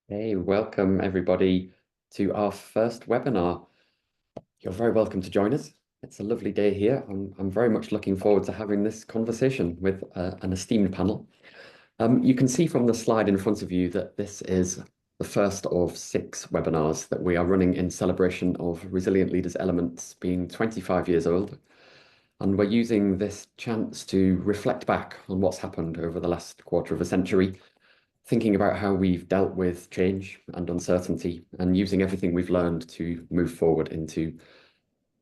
Hey, welcome everybody to our first webinar. You're very welcome to join us. It's a lovely day here. I'm very much looking forward to having this conversation with an esteemed panel. You can see from the slide in front of you that this is the first of 6 webinars that we are running in celebration of Resilient Leaders Elements being 25 years old. And we're using this chance to reflect back on what's happened over the last quarter of a century, thinking about how we've dealt with change and uncertainty and using everything we've learned to move forward into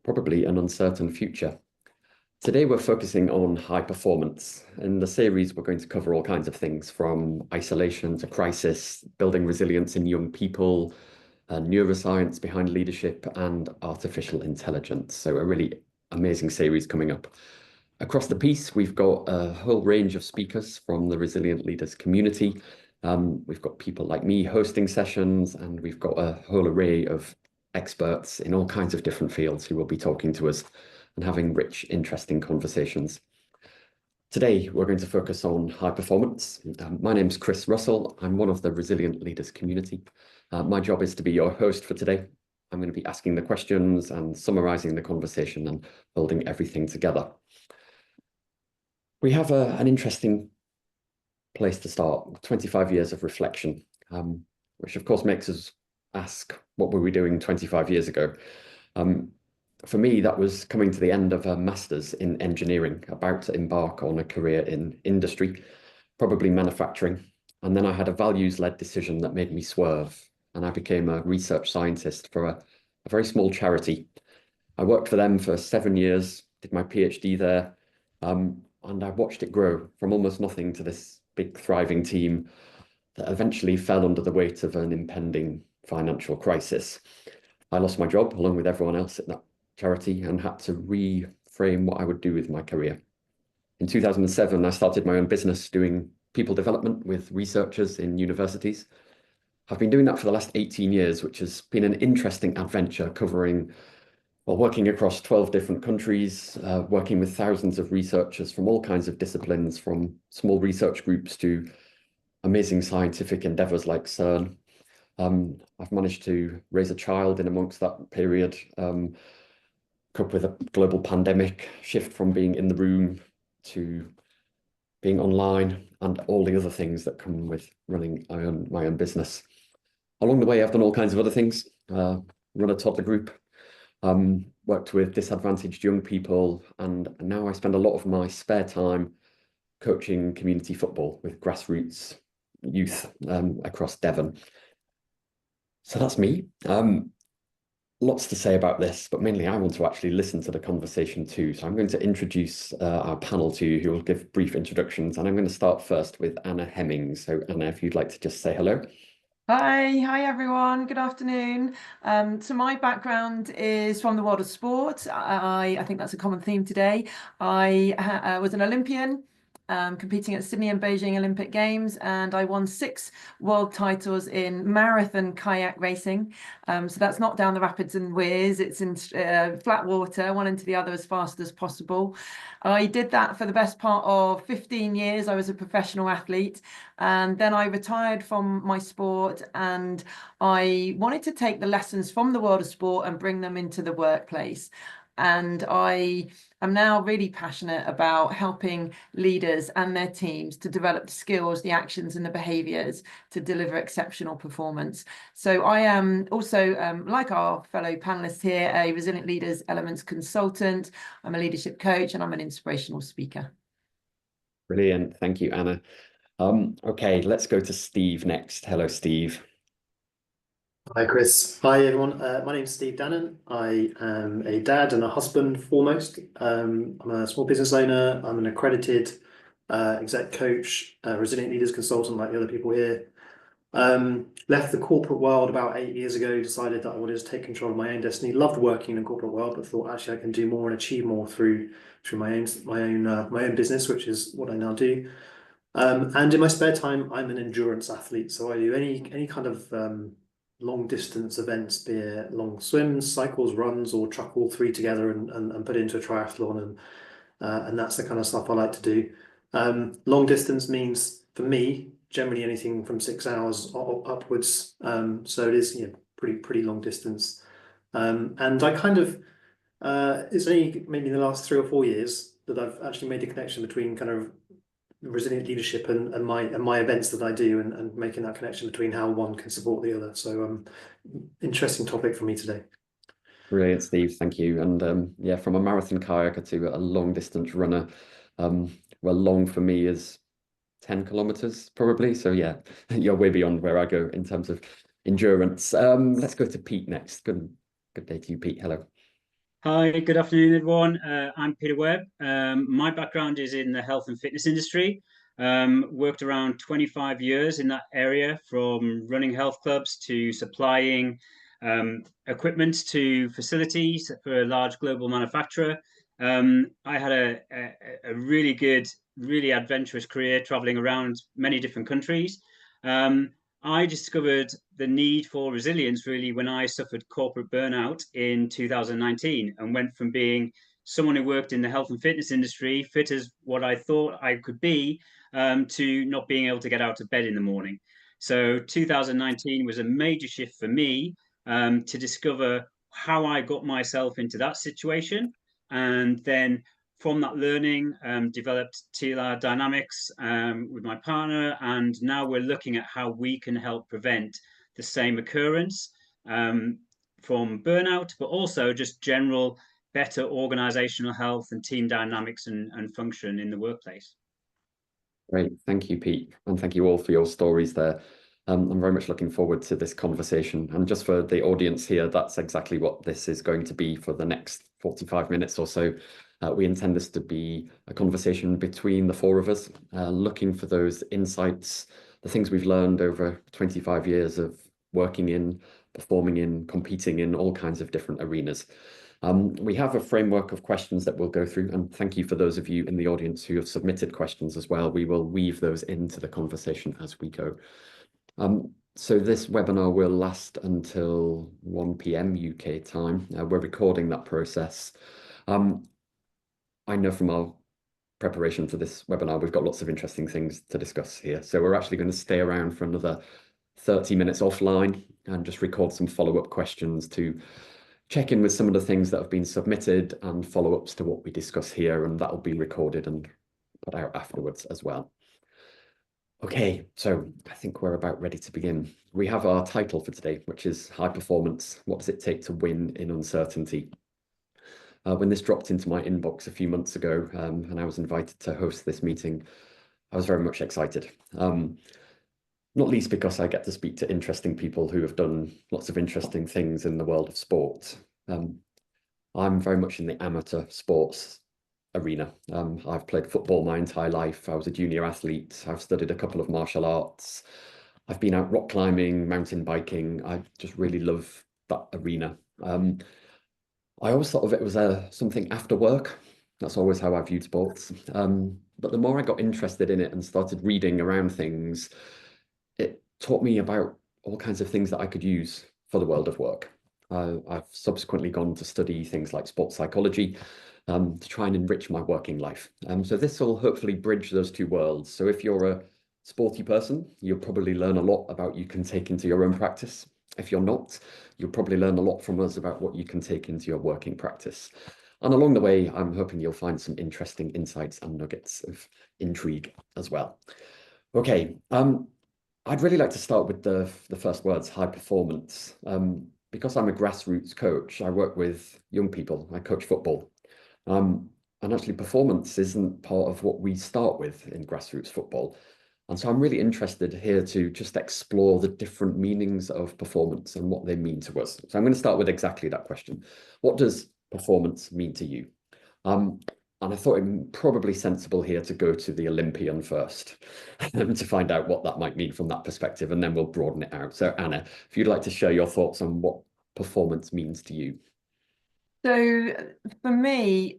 probably an uncertain future. Today, we're focusing on high performance. In the series, we're going to cover all kinds of things from isolation to crisis, building resilience in young people, neuroscience behind leadership, and artificial intelligence. So a really amazing series coming up. Across the piece, we've got a whole range of speakers from the Resilient Leaders community. We've got people like me hosting sessions, and we've got a whole array of experts in all kinds of different fields who will be talking to us and having rich, interesting conversations. Today, we're going to focus on high performance. My name's Chris Russell. I'm one of the Resilient Leaders community. My job is to be your host for today. I'm going to be asking the questions and summarizing the conversation and holding everything together. We have an interesting place to start, 25 years of reflection, which of course makes us ask, what were we doing 25 years ago? For me, that was coming to the end of a master's in engineering, about to embark on a career in industry, probably manufacturing. And then I had a values-led decision that made me swerve, and I became a research scientist for a very small charity. I worked for them for 7 years, did my PhD there, and I watched it grow from almost nothing to this big thriving team that eventually fell under the weight of an impending financial crisis. I lost my job along with everyone else at that charity and had to reframe what I would do with my career. In 2007, I started my own business doing people development with researchers in universities. I've been doing that for the last 18 years, which has been an interesting adventure covering, well, working across 12 different countries, working with thousands of researchers from all kinds of disciplines, from small research groups to amazing scientific endeavors like CERN. I've managed to raise a child in amongst that period, cope with a global pandemic, shift from being in the room to being online, and all the other things that come with running my own business. Along the way, I've done all kinds of other things, run a toddler group, worked with disadvantaged young people, and now I spend a lot of my spare time coaching community football with grassroots youth across Devon. So that's me. Lots to say about this, but mainly I want to actually listen to the conversation too. So I'm going to introduce our panel to you, who will give brief introductions, and I'm going to start first with Anna Hemmings. So Anna, if you'd like to just say hello. Hi everyone. Good afternoon. So my background is from the world of sport. I think that's a common theme today. I was an Olympian, competing at Sydney and Beijing Olympic Games, and I won 6 world titles in marathon kayak racing. So that's not down the rapids and weirs, it's in flat water, one into the other as fast as possible. I did that for the best part of 15 years. I was a professional athlete, and then I retired from my sport, and I wanted to take the lessons from the world of sport and bring them into the workplace. And I am now really passionate about helping leaders and their teams to develop the skills, the actions, and the behaviours to deliver exceptional performance. So I am also, like our fellow panelists here, a Resilient Leaders Elements consultant. I'm a leadership coach, and I'm an inspirational speaker. Brilliant. Thank you, Anna. Okay, let's go to Steve next. Hello, Steve. Hi, Chris. Hi, everyone. My name's Steve Dannan. I am a dad and a husband foremost. I'm a small business owner. I'm an accredited exec coach, resilient leaders consultant like the other people here. Left the corporate world about 8 years ago, decided that I wanted to take control of my own destiny. Loved working in the corporate world, but thought actually I can do more and achieve more through my own business, which is what I now do. And in my spare time, I'm an endurance athlete. So I do any kind of long distance events, be it long swims, cycles, runs, or chuck all 3 together and put into a triathlon, and that's the kind of stuff I like to do. Long distance means for me generally anything from 6 hours upwards. So it is, pretty long distance. And I kind of, it's only maybe in the last 3 or 4 years that I've actually made the connection between kind of resilient leadership and my events that I do, and making that connection between how one can support the other. So interesting topic for me today. Brilliant, Steve. Thank you. And yeah, from a marathon kayaker to a long distance runner, well, long for me is 10 kilometers probably. So yeah, you're way beyond where I go in terms of endurance. Let's go to Pete next. Good day to you, Pete. Hello. Hi, good afternoon, everyone. I'm Peter Webb. My background is in the health and fitness industry. Worked around 25 years in that area, from running health clubs to supplying equipment to facilities for a large global manufacturer. I had a really good, really adventurous career traveling around many different countries. I discovered the need for resilience really when I suffered corporate burnout in 2019, and went from being someone who worked in the health and fitness industry, fit as what I thought I could be, to not being able to get out of bed in the morning. So 2019 was a major shift for me, to discover how I got myself into that situation. And then from that learning, developed TLR dynamics with my partner, and now we're looking at how we can help prevent the same occurrence from burnout, but also just general better organizational health and team dynamics and function in the workplace. Great. Thank you, Pete. And thank you all for your stories there. I'm very much looking forward to this conversation. And just for the audience here, that's exactly what this is going to be for the next 45 minutes or so. We intend this to be a conversation between the four of us, looking for those insights, the things we've learned over 25 years of working in, performing in, competing in all kinds of different arenas. We have a framework of questions that we'll go through, and thank you for those of you in the audience who have submitted questions as well. We will weave those into the conversation as we go. So this webinar will last until 1 p.m. UK time. We're recording that process. I know from our preparation for this webinar, we've got lots of interesting things to discuss here. So we're actually going to stay around for another 30 minutes offline and just record some follow-up questions to check in with some of the things that have been submitted and follow-ups to what we discuss here, and that will be recorded and put out afterwards as well. Okay, so I think we're about ready to begin. We have our title for today, which is High Performance. What does it take to win in uncertainty? When this dropped into my inbox a few months ago, and I was invited to host this meeting, I was very much excited. Not least because I get to speak to interesting people who have done lots of interesting things in the world of sport. I'm very much in the amateur sports arena. I've played football my entire life. I was a junior athlete. I've studied a couple of martial arts. I've been out rock climbing, mountain biking. I just really love that arena. I always thought of it as something after work. That's always how I viewed sports. But the more I got interested in it and started reading around things, it taught me about all kinds of things that I could use for the world of work. I've subsequently gone to study things like sports psychology to try and enrich my working life. So this will hopefully bridge those two worlds. So if you're a sporty person, you'll probably learn a lot about you can take into your own practice. If you're not, you'll probably learn a lot from us about what you can take into your working practice. And along the way, I'm hoping you'll find some interesting insights and nuggets of intrigue as well. Okay, I'd really like to start with the first words, high performance. Because I'm a grassroots coach, I work with young people, I coach football. And actually performance isn't part of what we start with in grassroots football. And so I'm really interested here to just explore the different meanings of performance and what they mean to us. So I'm going to start with exactly that question. What does performance mean to you? And I thought it probably sensible here to go to the Olympian first to find out what that might mean from that perspective, and then we'll broaden it out. So Anna, if you'd like to share your thoughts on what performance means to you. So for me,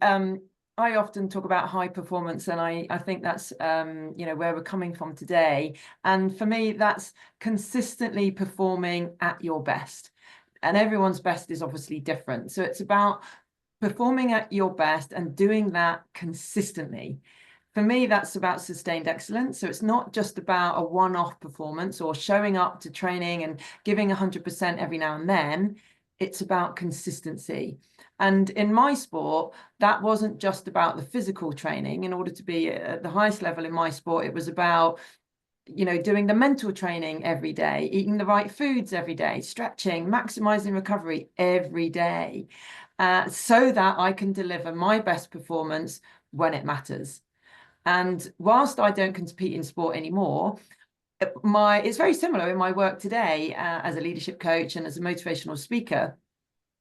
I often talk about high performance, and I think that's where we're coming from today. And for me, that's consistently performing at your best. And everyone's best is obviously different. So it's about performing at your best and doing that consistently. for me, that's about sustained excellence. So it's not just about a one-off performance or showing up to training and giving 100% every now and then. It's about consistency. And in my sport, that wasn't just about the physical training. In order to be at the highest level in my sport, it was about, you know, doing the mental training every day, eating the right foods every day, stretching, maximizing recovery every day, so that I can deliver my best performance when it matters. And whilst I don't compete in sport anymore, it's very similar in my work today as a leadership coach and as a motivational speaker.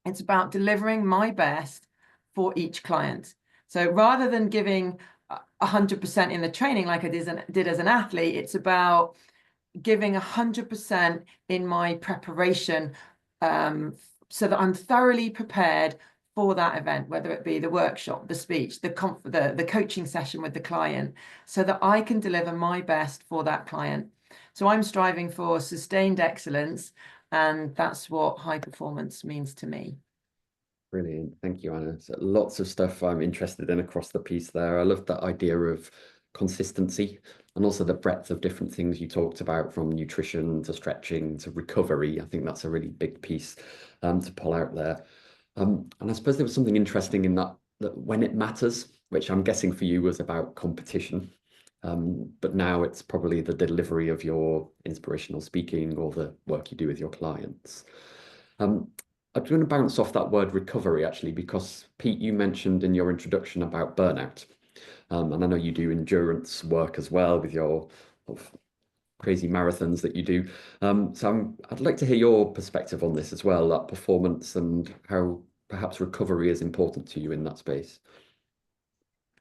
It's about delivering my best for each client. So rather than giving 100% in the training like I did as an athlete, it's about giving 100% in my preparation, so that I'm thoroughly prepared for that event, whether it be the workshop, the speech, the coaching session with the client, so that I can deliver my best for that client. So I'm striving for sustained excellence, and that's what high performance means to me. Brilliant. Thank you, Anna. So lots of stuff I'm interested in across the piece there. I love that idea of consistency and also the breadth of different things you talked about, from nutrition to stretching to recovery. I think that's a really big piece to pull out there. And I suppose there was something interesting in that when it matters, which I'm guessing for you was about competition, but now it's probably the delivery of your inspirational speaking or the work you do with your clients. I'm going to bounce off that word recovery, actually, because Pete, you mentioned in your introduction about burnout. And I know you do endurance work as well with your crazy marathons that you do. So I'd like to hear your perspective on this as well, that performance and how perhaps recovery is important to you in that space.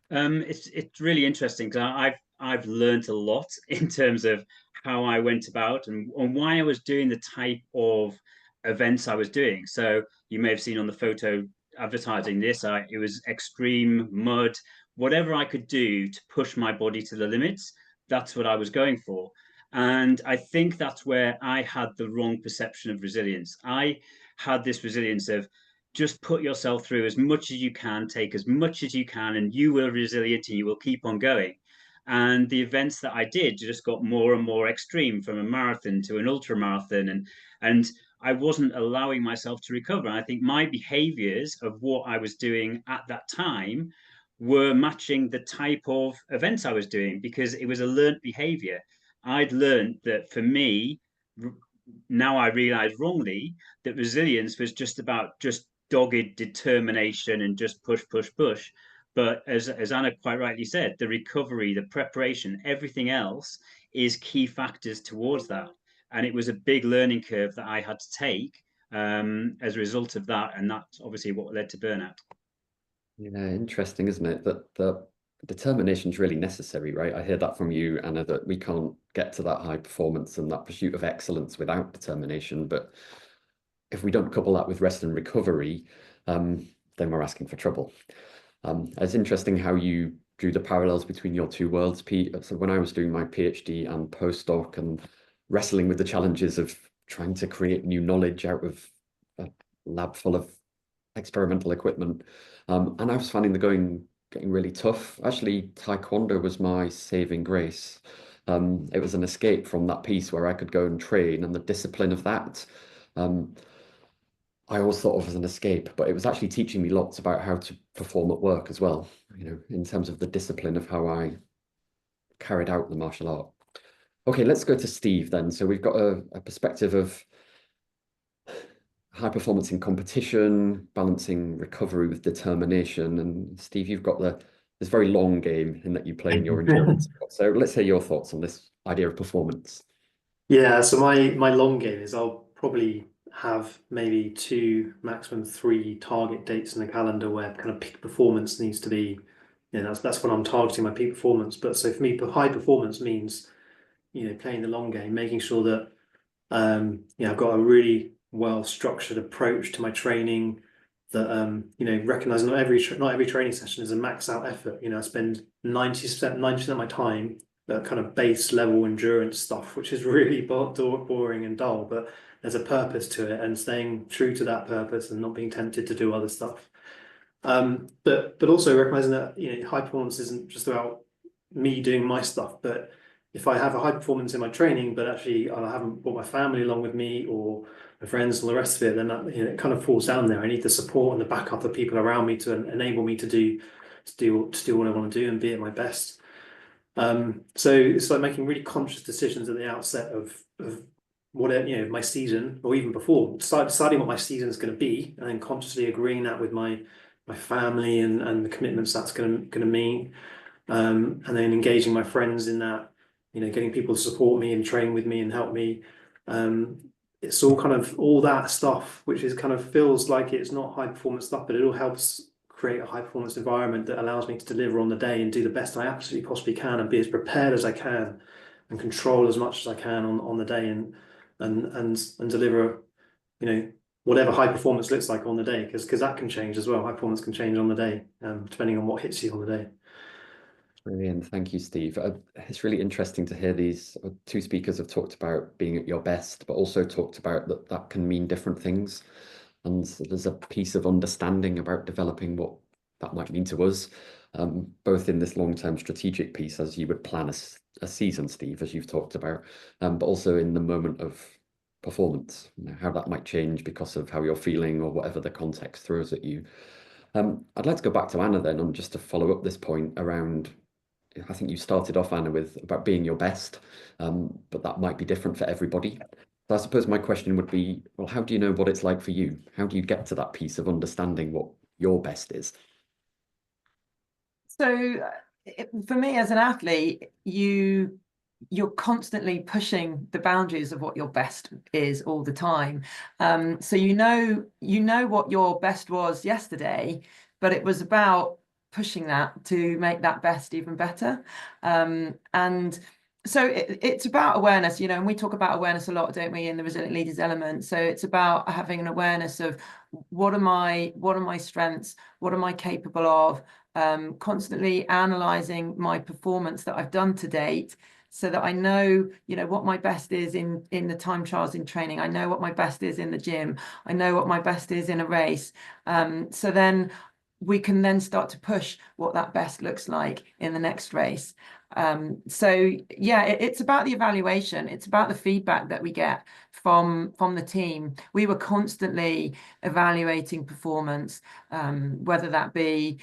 It's really interesting because I've learned a lot in terms of how I went about and why I was doing the type of events I was doing. So you may have seen on the photo advertising this, it was extreme mud, whatever I could do to push my body to the limits. That's what I was going for. And I think that's where I had the wrong perception of resilience. I had this resilience of just put yourself through as much as you can, take as much as you can, and you will be resilient and you will keep on going. And the events that I did just got more and more extreme, from a marathon to an ultra marathon, and I wasn't allowing myself to recover. And I think my behaviors of what I was doing at that time were matching the type of events I was doing, because it was a learned behavior. I'd learned that for me, now I realize wrongly, that resilience was just about just dogged determination and just push, push, push. But as Anna quite rightly said, the recovery, the preparation, everything else is key factors towards that. And it was a big learning curve that I had to take as a result of that. And that's obviously what led to burnout. Yeah, interesting, isn't it? That the determination is really necessary, right? I hear that from you, Anna, that we can't get to that high performance and that pursuit of excellence without determination. But if we don't couple that with rest and recovery, then we're asking for trouble. It's interesting how you drew the parallels between your two worlds, Pete. So when I was doing my PhD and postdoc and wrestling with the challenges of trying to create new knowledge out of a lab full of experimental equipment, and I was finding the going getting really tough. Actually, Taekwondo was my saving grace. It was an escape from that piece where I could go and train, and the discipline of that. I always thought of as an escape, but it was actually teaching me lots about how to perform at work as well, you know, in terms of the discipline of how I carried out the martial art. Okay, let's go to Steve then. So we've got a perspective of high performance in competition, balancing recovery with determination. And Steve, you've got this very long game in that you play in your endurance. So let's hear your thoughts on this idea of performance. Yeah, so my long game is I'll probably have maybe 2, maximum 3 target dates in the calendar where kind of peak performance needs to be, you know, that's when I'm targeting my peak performance. But so for me, high performance means, you know, playing the long game, making sure that you know, I've got a really well structured approach to my training, that you know, recognizing not every training session is a max out effort. You know, I spend 90% of my time at kind of base level endurance stuff, which is really boring and dull, but there's a purpose to it, and staying true to that purpose and not being tempted to do other stuff. But also recognizing that, you know, high performance isn't just about me doing my stuff. But if I have a high performance in my training, but actually I haven't brought my family along with me or my friends and the rest of it, then that, it kind of falls down there. I need the support and the backup of people around me to enable me to do what I want to do and be at my best. So it's like making really conscious decisions at the outset of what my season, or even before, deciding what my season is going to be, and then consciously agreeing that with my family and the commitments that's going to mean, and then engaging my friends in that, getting people to support me and train with me and help me. It's all kind of all that stuff, which is kind of feels like it's not high performance stuff, but it all helps create a high performance environment that allows me to deliver on the day and do the best I absolutely possibly can and be as prepared as I can and control as much as I can on the day and deliver, whatever high performance looks like on the day, because that can change as well. High performance can change on the day, depending on what hits you on the day. Brilliant. Thank you, Steve. It's really interesting to hear these two speakers have talked about being at your best, but also talked about that can mean different things. And there's a piece of understanding about developing what that might mean to us, both in this long-term strategic piece as you would plan a season, Steve, as you've talked about, but also in the moment of performance, how that might change because of how you're feeling or whatever the context throws at you. I'd like to go back to Anna then, and just to follow up this point around, I think you started off, Anna, with about being your best, but that might be different for everybody. So I suppose my question would be, well, how do you know what it's like for you? How do you get to that piece of understanding what your best is? So for me as an athlete, you're constantly pushing the boundaries of what your best is all the time. So you know what your best was yesterday, but it was about pushing that to make that best even better. And so it's about awareness, and we talk about awareness a lot, don't we, in the Resilient Leaders element. So it's about having an awareness of what are my strengths, what am I capable of, constantly analyzing my performance that I've done to date, so that I know, what my best is in the time trials in training. I know what my best is in the gym. I know what my best is in a race. So then we can then start to push what that best looks like in the next race. So yeah, it's about the evaluation. It's about the feedback that we get from the team. We were constantly evaluating performance, whether that be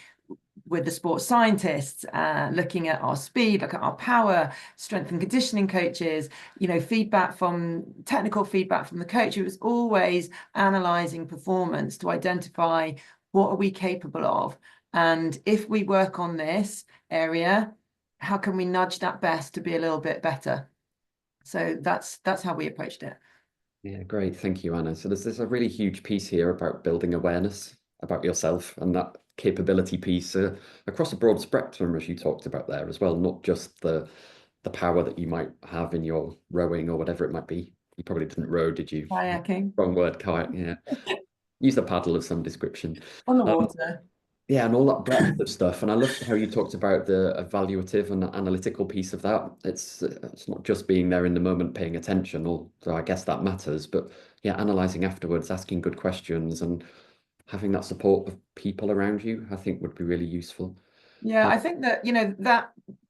with the sports scientists, looking at our speed, look at our power, strength and conditioning coaches, technical feedback from the coach. It was always analysing performance to identify what are we capable of, and if we work on this area, how can we nudge that best to be a little bit better? So that's how we approached it. Yeah, great. Thank you, Anna. So there's a really huge piece here about building awareness about yourself and that capability piece across a broad spectrum, as you talked about there as well, not just the power that you might have in your rowing or whatever it might be. You probably didn't row, did you? Kayaking. Wrong word, kayak, yeah. Use a paddle of some description. On the water. Yeah, and all that breadth of stuff. And I loved how you talked about the evaluative and analytical piece of that. It's not just being there in the moment, paying attention, although I guess that matters, but yeah, analysing afterwards, asking good questions, and having that support of people around you, I think would be really useful. Yeah, I think that,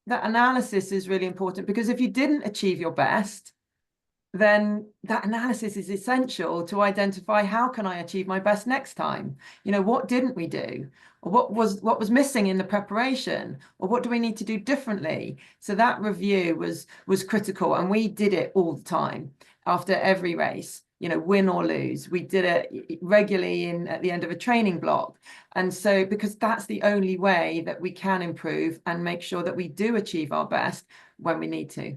that analysis is really important, because if you didn't achieve your best, then that analysis is essential to identify, how can I achieve my best next time? What didn't we do? Or what was missing in the preparation? Or what do we need to do differently? So that review was critical, and we did it all the time after every race. Win or lose, we did it regularly at the end of a training block. And so, because that's the only way that we can improve and make sure that we do achieve our best when we need to.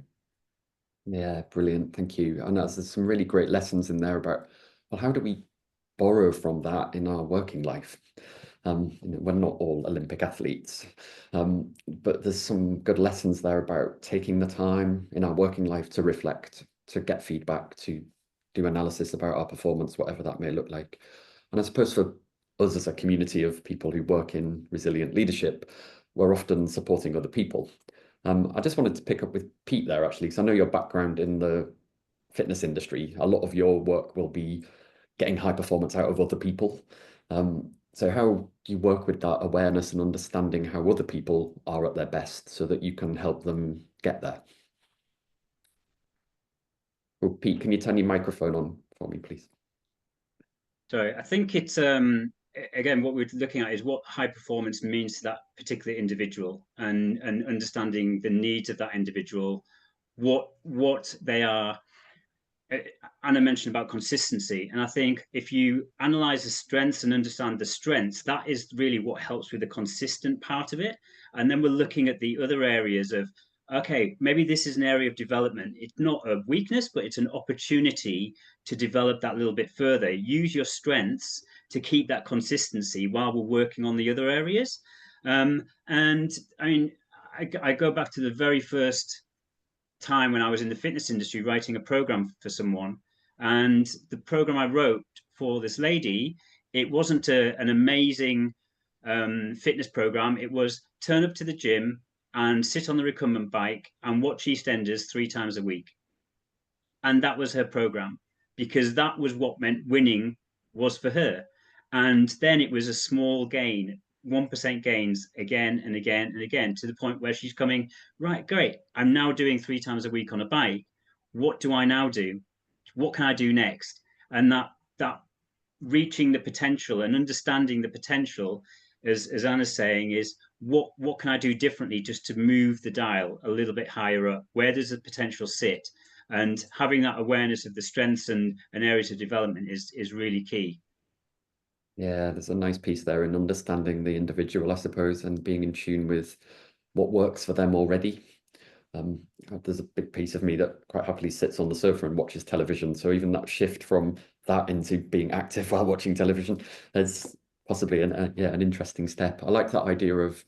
Yeah, brilliant. Thank you. And there's some really great lessons in there about, well, how do we borrow from that in our working life? We're not all Olympic athletes, but there's some good lessons there about taking the time in our working life to reflect, to get feedback, to do analysis about our performance, whatever that may look like. And I suppose for us as a community of people who work in resilient leadership, we're often supporting other people. I just wanted to pick up with Pete there, actually, because I know your background in the fitness industry, a lot of your work will be getting high performance out of other people. So how do you work with that awareness and understanding how other people are at their best so that you can help them get there? Oh, Pete, can you turn your microphone on for me, please? So I think it's again, what we're looking at is what high performance means to that particular individual, and understanding the needs of that individual, what they are. Anna mentioned about consistency, and I think if you analyze the strengths and understand the strengths, that is really what helps with the consistent part of it. And then we're looking at the other areas of, okay, maybe this is an area of development. It's not a weakness, but it's an opportunity to develop that a little bit further. Use your strengths to keep that consistency while we're working on the other areas. And I mean, I go back to the very first time when I was in the fitness industry writing a program for someone. And the program I wrote for this lady, it wasn't an amazing fitness program. It was turn up to the gym and sit on the recumbent bike and watch EastEnders 3 times a week. And that was her program, because that was what meant winning was for her. And then it was a small gain, 1% gains again and again and again, to the point where she's coming, right, great, I'm now doing 3 times a week on a bike. What do I now do? What can I do next? And that reaching the potential and understanding the potential, as Anna's saying, is what can I do differently just to move the dial a little bit higher up? Where does the potential sit? And having that awareness of the strengths and areas of development is really key. Yeah, there's a nice piece there in understanding the individual, I suppose, and being in tune with what works for them already. There's a big piece of me that quite happily sits on the sofa and watches television. So even that shift from that into being active while watching television is possibly an interesting step. I like that idea of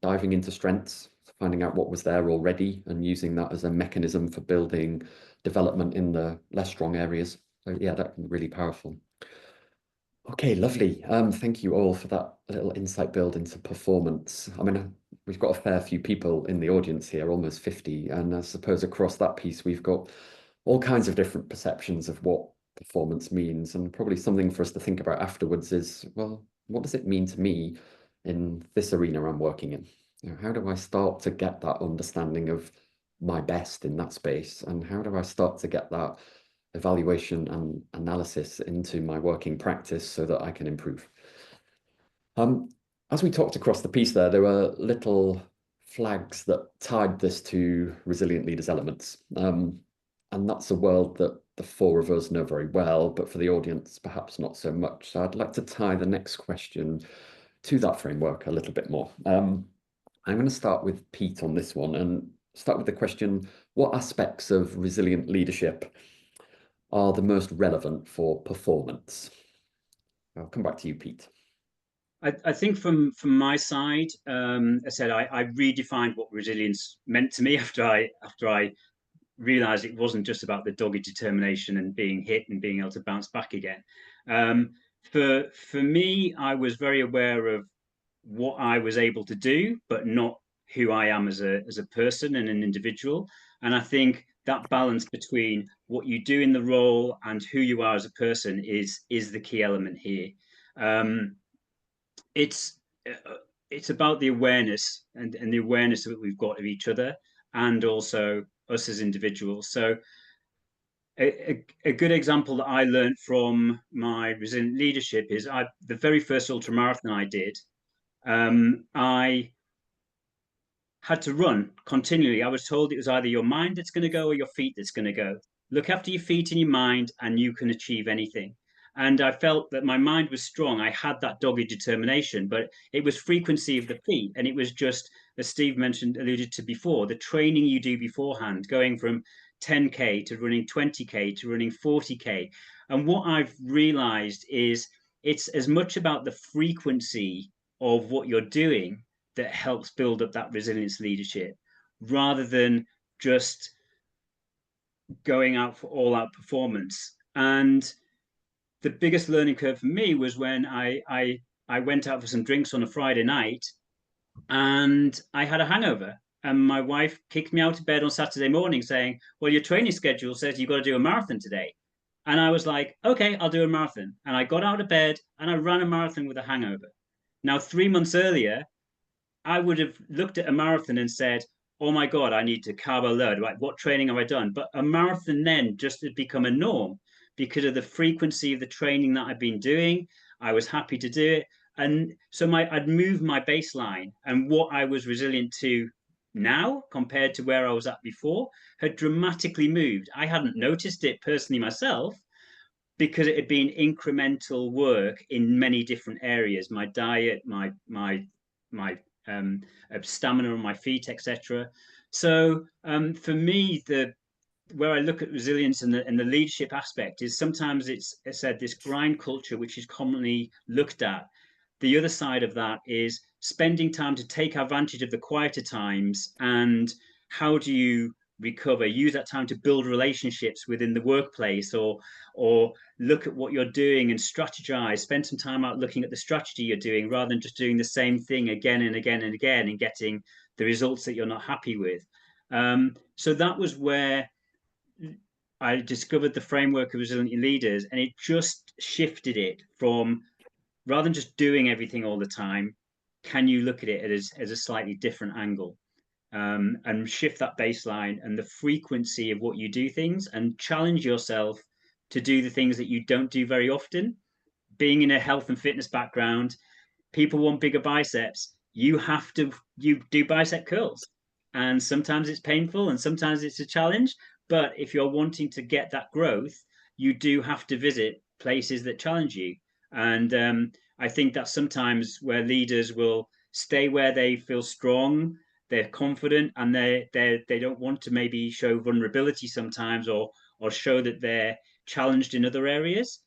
diving into strengths, finding out what was there already and using that as a mechanism for building development in the less strong areas. So yeah, that's really powerful. Okay, lovely. Thank you all for that little insight build into performance. I mean, we've got a fair few people in the audience here, almost 50, and I suppose across that piece we've got all kinds of different perceptions of what performance means, and probably something for us to think about afterwards is, well, what does it mean to me in this arena I'm working in? You know, how do I start to get that understanding of my best in that space, and how do I start to get that evaluation and analysis into my working practice so that I can improve? As we talked across the piece there were little flags that tied this to resilient leaders elements. And that's a world that the four of us know very well, but for the audience, perhaps not so much. So I'd like to tie the next question to that framework a little bit more. I'm going to start with Pete on this one and start with the question, what aspects of resilient leadership are the most relevant for performance? I'll come back to you, Pete. I think from my side, I said I redefined what resilience meant to me after I realized it wasn't just about the dogged determination and being hit and being able to bounce back again. For me, I was very aware of what I was able to do, but not who I am as a person and an individual. And I think that balance between what you do in the role and who you are as a person is the key element here. It's about the awareness and the awareness that we've got of each other and also us as individuals. So a good example that I learned from my resilient leadership is the very first ultramarathon I did. I had to run continually. I was told it was either your mind that's going to go or your feet that's going to go. Look after your feet and your mind, and you can achieve anything. And I felt that my mind was strong. I had that dogged determination, but it was frequency of the feet. And it was just, as Steve alluded to before, the training you do beforehand, going from 10K to running 20K to running 40K. And what I've realized is it's as much about the frequency of what you're doing that helps build up that resilience leadership, rather than just going out for all out performance. And the biggest learning curve for me was when I went out for some drinks on a Friday night and I had a hangover. And my wife kicked me out of bed on Saturday morning saying, well, your training schedule says you've got to do a marathon today. And I was like, okay, I'll do a marathon. And I got out of bed and I ran a marathon with a hangover. Now, 3 months earlier, I would have looked at a marathon and said, oh my God, I need to carbo load. Right? What training have I done? But a marathon then just had become a norm because of the frequency of the training that I've been doing. I was happy to do it. And so I'd moved my baseline, and what I was resilient to now compared to where I was at before had dramatically moved. I hadn't noticed it personally myself because it had been incremental work in many different areas: my diet, my stamina on my feet, etc. So for me, the where I look at resilience and the leadership aspect is sometimes it's said this grind culture, which is commonly looked at. The other side of that is spending time to take advantage of the quieter times, and how do you recover, use that time to build relationships within the workplace, or look at what you're doing and strategize, spend some time out looking at the strategy you're doing rather than just doing the same thing again and again and again and getting the results that you're not happy with. So that was where I discovered the framework of resilient leaders, and it just shifted it from, rather than just doing everything all the time, can you look at it as a slightly different angle, and shift that baseline and the frequency of what you do things, and challenge yourself to do the things that you don't do very often. Being in a health and fitness background, people want bigger biceps. You do bicep curls, and sometimes it's painful and sometimes it's a challenge. But if you're wanting to get that growth, you do have to visit places that challenge you. And I think that's sometimes where leaders will stay where they feel strong, they're confident, and they don't want to maybe show vulnerability sometimes, or show that they're challenged in other areas.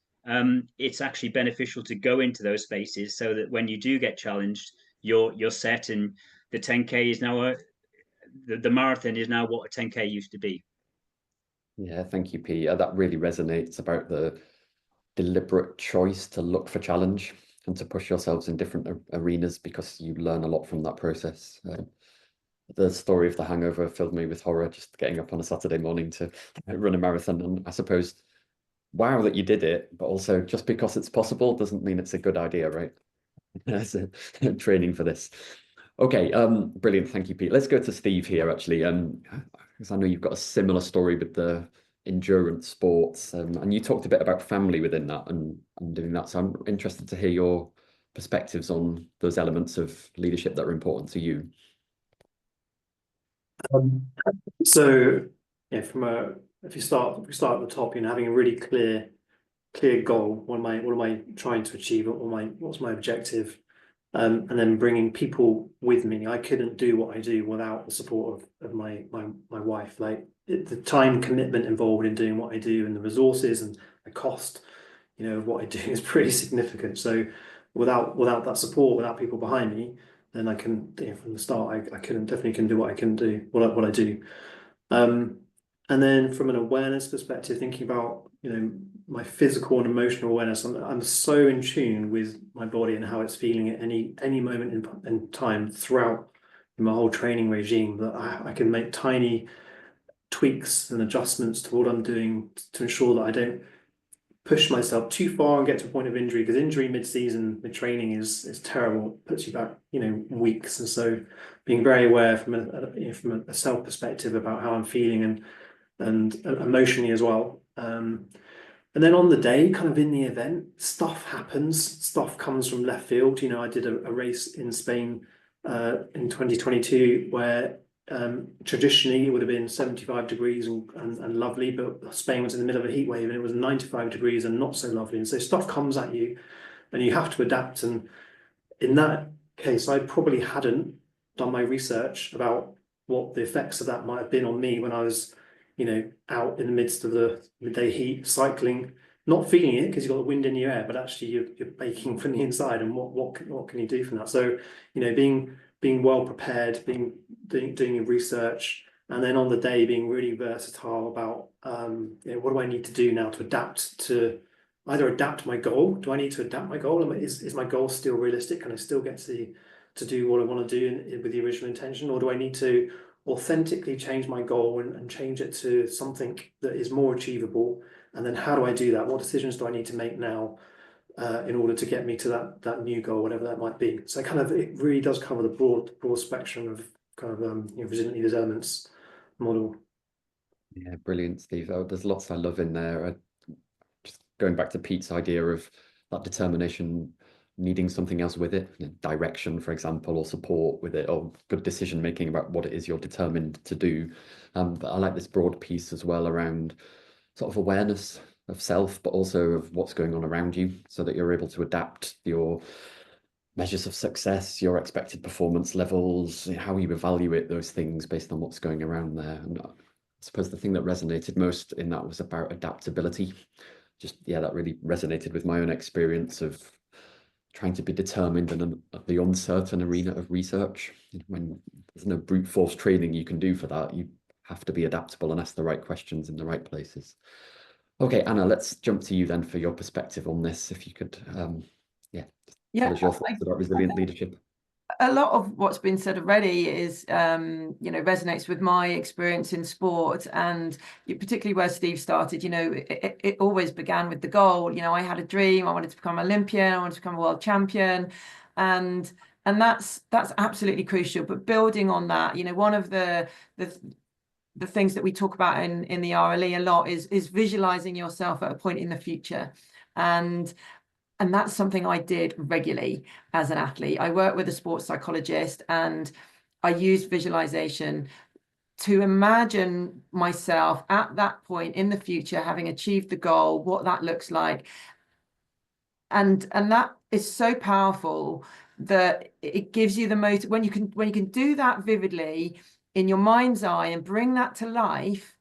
It's actually beneficial to go into those spaces so that when you do get challenged, you're set, and the 10K is now the marathon is now what a 10K used to be. Yeah, thank you, Pete. That really resonates about the deliberate choice to look for challenge and to push yourselves in different arenas, because you learn a lot from that process. The story of the hangover filled me with horror, just getting up on a Saturday morning to run a marathon. And I suppose, wow that you did it, but also just because it's possible doesn't mean it's a good idea, right? That's training for this. Okay, brilliant. Thank you, Pete. Let's go to Steve here, actually, because I know you've got a similar story with the endurance sports, and you talked a bit about family within that and doing that. So I'm interested to hear your perspectives on those elements of leadership that are important to you. So yeah, if we start at the top, having a really clear goal. What am I trying to achieve? What's my objective? And then bringing people with me. I couldn't do what I do without the support of my wife. Like the time commitment involved in doing what I do, and the resources and the cost, of what I do is pretty significant. So without that support, without people behind me, then I can, from the start, I definitely couldn't do what I can do, what I do. And then from an awareness perspective, thinking about, my physical and emotional awareness, I'm so in tune with my body and how it's feeling at any moment in time throughout my whole training regime, that I can make tiny tweaks and adjustments to what I'm doing to ensure that I don't push myself too far and get to a point of injury, because injury mid-season, mid-training is terrible. It puts you back, weeks. And so being very aware from a self perspective about how I'm feeling and emotionally as well. And then on the day, kind of in the event, stuff happens, stuff comes from left field. I did a race in Spain in 2022 where traditionally it would have been 75 degrees and lovely, but Spain was in the middle of a heat wave and it was 95 degrees and not so lovely. And so stuff comes at you and you have to adapt. And in that case, I probably hadn't done my research about what the effects of that might have been on me when I was out in the midst of the midday heat, cycling, not feeling it because you've got the wind in your hair, but actually you're baking from the inside. And what can you do from that? So, being well prepared, doing your research, and then on the day being really versatile about what do I need to do now to adapt my goal? Do I need to adapt my goal? Is my goal still realistic? Can I still get to do what I want to do with the original intention, or do I need to authentically change my goal and change it to something that is more achievable And then how do I do that? What decisions do I need to make now in order to get me to that new goal, whatever that might be? So it really does cover the broad spectrum of resilient leaders elements model. Yeah, brilliant, Steve. Oh, there's lots I love in there. Just going back to Pete's idea of that determination, needing something else with it, direction, for example, or support with it, or good decision making about what it is you're determined to do. But I like this broad piece as well around sort of awareness of self, but also of what's going on around you, so that you're able to adapt your measures of success, your expected performance levels, how you evaluate those things based on what's going around there. And I suppose the thing that resonated most in that was about adaptability. Just, yeah, that really resonated with my own experience of trying to be determined in the uncertain arena of research. When there's no brute force training you can do for that, you have to be adaptable and ask the right questions in the right places. Okay, Anna, let's jump to you then for your perspective on this. If you could, tell us your thoughts about resilient leadership. A lot of what's been said already is, resonates with my experience in sport, and particularly where Steve started. It always began with the goal. I had a dream. I wanted to become Olympian. I wanted to become a world champion, and that's absolutely crucial. But building on that, one of the things that we talk about in the RLE a lot is visualizing yourself at a point in the future, and that's something I did regularly as an athlete. I worked with a sports psychologist, and I used visualization to imagine myself at that point in the future, having achieved the goal, what that looks like. And that is so powerful that it gives you the most, when you can do that vividly in your mind's eye and bring that to life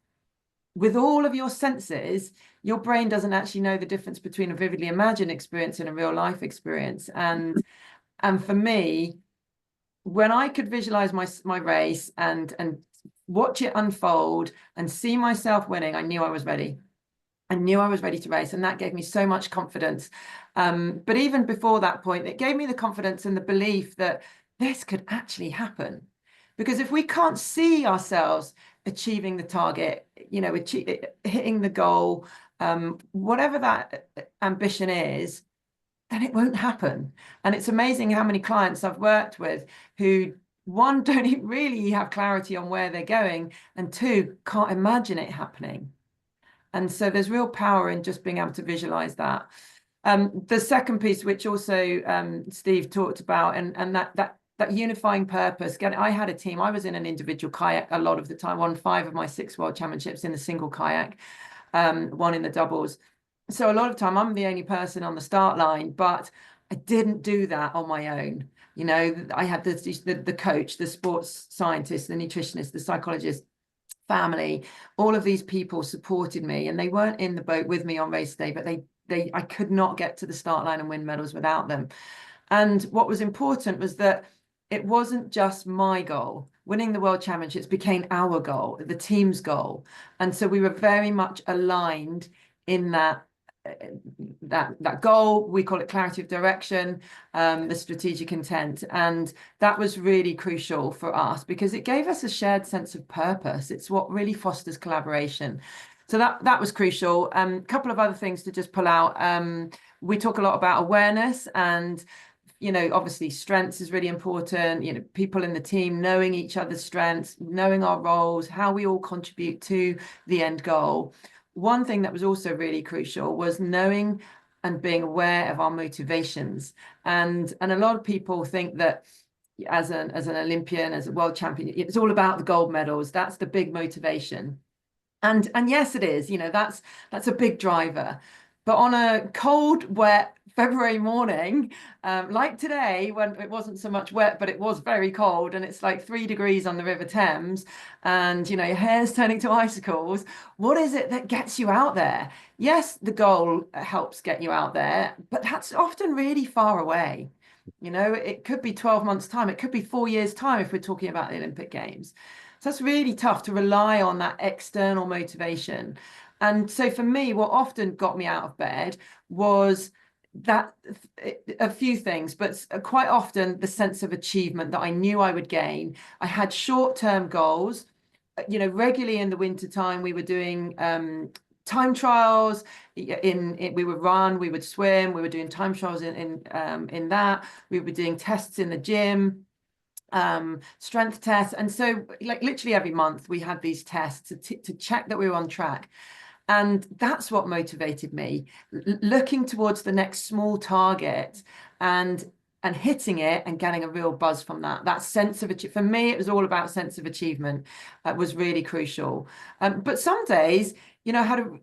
with all of your senses, your brain doesn't actually know the difference between a vividly imagined experience and a real life experience. And for me, when I could visualize my race and watch it unfold and see myself winning, I knew I was ready. I knew I was ready to race, and that gave me so much confidence. But even before that point, it gave me the confidence and the belief that this could actually happen. Because if we can't see ourselves achieving the target, hitting the goal, whatever that ambition is, then it won't happen. And it's amazing how many clients I've worked with who, one, don't really have clarity on where they're going, and two, can't imagine it happening. And so there's real power in just being able to visualize that. The second piece, which also Steve talked about, and that unifying purpose. I had a team. I was in an individual kayak a lot of the time. Won 5 of my 6 world championships in the single kayak, one in the doubles. So a lot of time I'm the only person on the start line, but I didn't do that on my own. I had the coach, the sports scientist, the nutritionist, the psychologist, family. All of these people supported me, and they weren't in the boat with me on race day, but I could not get to the start line and win medals without them. And what was important was that it wasn't just my goal. Winning the world championships became our goal, the team's goal. And so we were very much aligned in that goal. We call it clarity of direction, the strategic intent. And that was really crucial for us because it gave us a shared sense of purpose. It's what really fosters collaboration. So that was crucial. A couple of other things to just pull out. We talk a lot about awareness, and obviously strengths is really important. People in the team knowing each other's strengths, knowing our roles, how we all contribute to the end goal. One thing that was also really crucial was knowing and being aware of our motivations. And a lot of people think that as an Olympian, as a world champion, it's all about the gold medals. That's the big motivation. And yes, it is. That's a big driver. But on a cold, wet February morning, like today, when it wasn't so much wet, but it was very cold, and it's like 3 degrees on the River Thames, and your hair's turning to icicles, what is it that gets you out there? Yes, the goal helps get you out there, but that's often really far away. It could be 12 months' time. It could be 4 years' time if we're talking about the Olympic Games. So that's really tough to rely on that external motivation. And so for me, what often got me out of bed was that a few things, but quite often the sense of achievement that I knew I would gain. I had short-term goals. Regularly in the winter time, we were doing time trials. We would run, we would swim, we were doing time trials in that. We were doing tests in the gym, strength tests. And so like literally every month we had these tests to check that we were on track. And that's what motivated me, looking towards the next small target and hitting it and getting a real buzz from that. That sense of achievement, for me, it was all about sense of achievement, was really crucial. But some days, you know,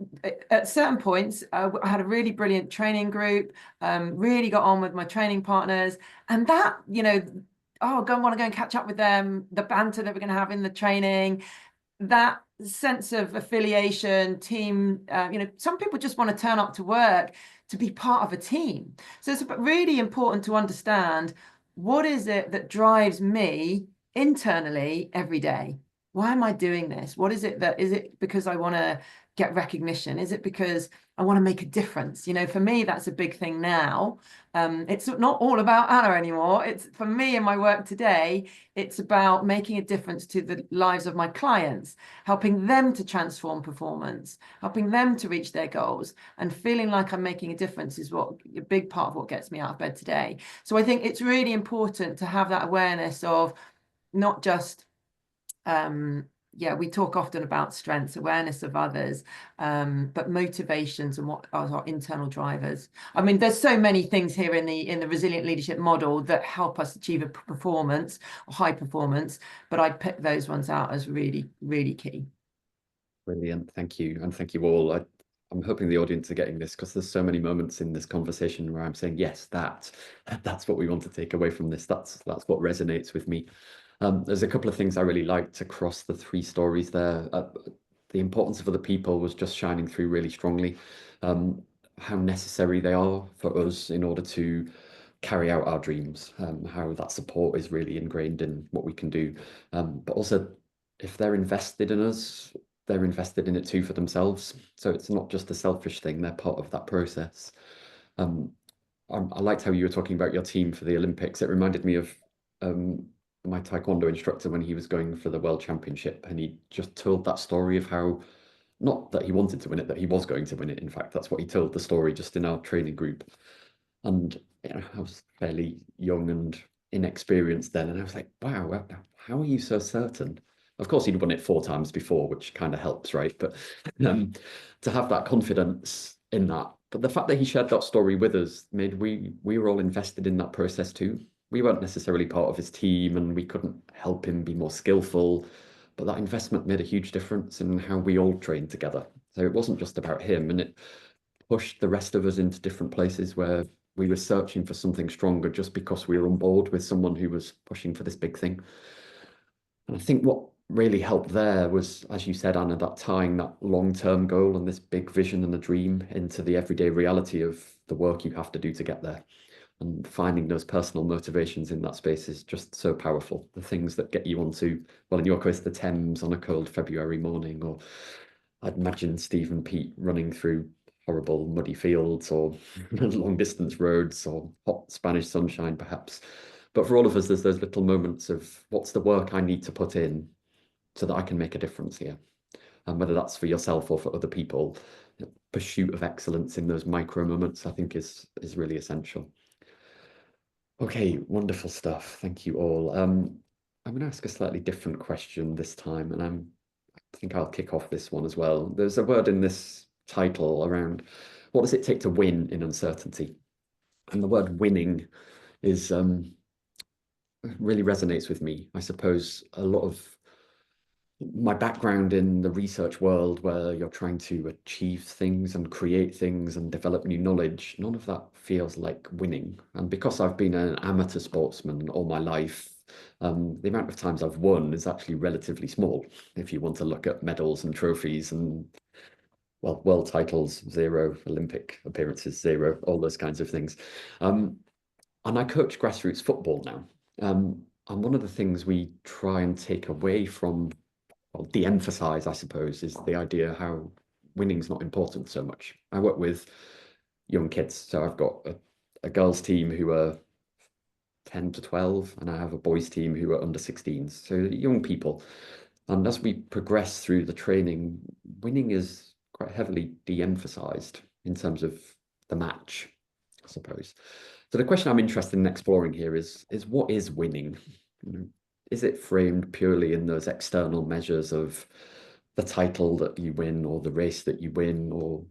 at certain points, I had a really brilliant training group, really got on with my training partners. And that, you know, oh, want to go and catch up with them, the banter that we're going to have in the training, that sense of affiliation, team, you know, some people just want to turn up to work to be part of a team. So it's really important to understand, what is it that drives me internally every day? Why am I doing this? What is it is it because I want to get recognition? Is it because I want to make a difference? You know, for me, that's a big thing now. It's not all about Anna anymore. It's, for me in my work today, it's about making a difference to the lives of my clients, helping them to transform performance, helping them to reach their goals, and feeling like I'm making a difference is a big part of what gets me out of bed today. So I think it's really important to have that awareness of not just, we talk often about strengths, awareness of others, but motivations and what are our internal drivers. I mean, there's so many things here in the resilient leadership model that help us achieve a performance, or high performance, but I'd pick those ones out as really, really key. Brilliant, thank you, and thank you all. I'm hoping the audience are getting this, because there's so many moments in this conversation where I'm saying, yes, that's what we want to take away from this. That's what resonates with me. There's a couple of things I really liked across the three stories there. The importance of other people was just shining through really strongly. How necessary they are for us in order to carry out our dreams, how that support is really ingrained in what we can do. But also, if they're invested in us, they're invested in it too for themselves. So it's not just a selfish thing, they're part of that process. I liked how you were talking about your team for the Olympics. It reminded me of my taekwondo instructor when he was going for the world championship, and he just told that story of how, not that he wanted to win it, that he was going to win it. In fact, that's what he told the story just in our training group. And you know, I was fairly young and inexperienced then, and I was like, wow, how are you so certain? Of course, he'd won it 4 times before, which kind of helps, right? But to have that confidence in that. But the fact that he shared that story with us made we were all invested in that process too. We weren't necessarily part of his team, and we couldn't help him be more skillful, but that investment made a huge difference in how we all trained together. So it wasn't just about him, and it pushed the rest of us into different places where we were searching for something stronger just because we were on board with someone who was pushing for this big thing. And I think what really helped there was, as you said, Anna, that tying that long-term goal and this big vision and the dream into the everyday reality of the work you have to do to get there. And finding those personal motivations in that space is just so powerful. The things that get you onto, well, in your case, the Thames on a cold February morning, or I'd imagine Steve and Pete running through horrible muddy fields or long distance roads or hot Spanish sunshine, perhaps. But for all of us, there's those little moments of, what's the work I need to put in so that I can make a difference here? And whether that's for yourself or for other people, the pursuit of excellence in those micro moments, I think is really essential. Okay, wonderful stuff. Thank you all. I'm going to ask a slightly different question this time, and I think I'll kick off this one as well. There's a word in this title around, what does it take to win in uncertainty? And the word winning is really resonates with me. I suppose a lot of my background in the research world, where you're trying to achieve things and create things and develop new knowledge, none of that feels like winning. And because I've been an amateur sportsman all my life, the amount of times I've won is actually relatively small. If you want to look at medals and trophies and, well, world titles, 0, Olympic appearances, 0, all those kinds of things. And I coach grassroots football now. And one of the things we try and take away from, well, de-emphasize, I suppose, is the idea how winning's not important so much. I work with young kids, so I've got a girls team who are 10 to 12, and I have a boys team who are under 16s, so young people. And as we progress through the training, winning is quite heavily de-emphasized in terms of the match, I suppose. So the question I'm interested in exploring here is what is winning? Is it framed purely in those external measures of the title that you win, or the race that you win, or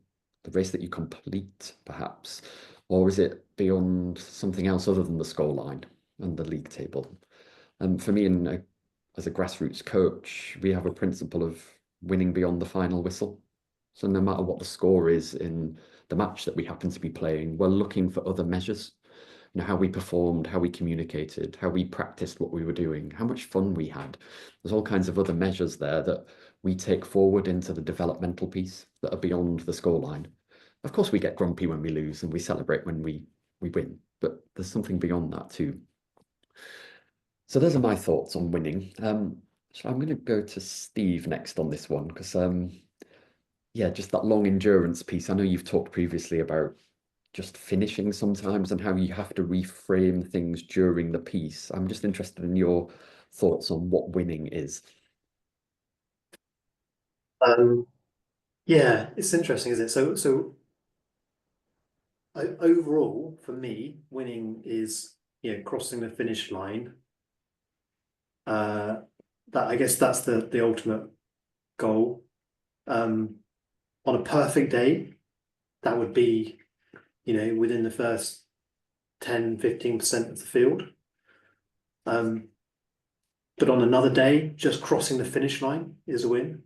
the race that you complete, perhaps? Or is it beyond something else other than the scoreline and the league table? And for me, as a grassroots coach, we have a principle of winning beyond the final whistle. So no matter what the score is in the match that we happen to be playing, we're looking for other measures. You know, how we performed, how we communicated, how we practiced what we were doing, how much fun we had. There's all kinds of other measures there that we take forward into the developmental piece that are beyond the scoreline. Of course, we get grumpy when we lose and we celebrate when we win, but there's something beyond that too. So those are my thoughts on winning. So I'm going to go to Steve next on this one, because yeah, just that long endurance piece. I know you've talked previously about just finishing sometimes and how you have to reframe things during the piece. I'm just interested in your thoughts on what winning is. Yeah, it's interesting, isn't it? So overall, for me, winning is, you know, crossing the finish line. That, I guess that's the ultimate goal. On a perfect day, that would be, you know, within the first 10-15% of the field. But on another day, just crossing the finish line is a win.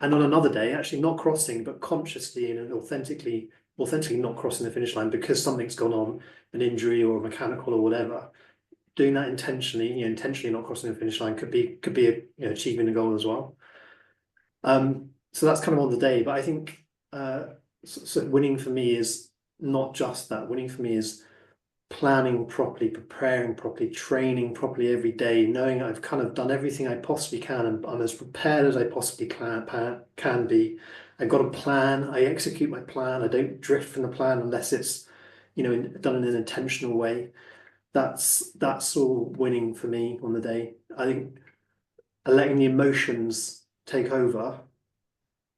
And on another day, actually not crossing, but consciously and authentically not crossing the finish line because something's gone on, an injury or a mechanical or whatever. Doing that intentionally, you know, intentionally not crossing the finish line could be a, you know, achieving a goal as well. So that's kind of on the day, but I think so winning for me is not just that. Winning for me is planning properly, preparing properly, training properly every day, knowing I've kind of done everything I possibly can and I'm as prepared as I possibly can be. I've got a plan, I execute my plan, I don't drift from the plan unless it's, you know, done in an intentional way. That's all winning for me on the day. I think letting the emotions take over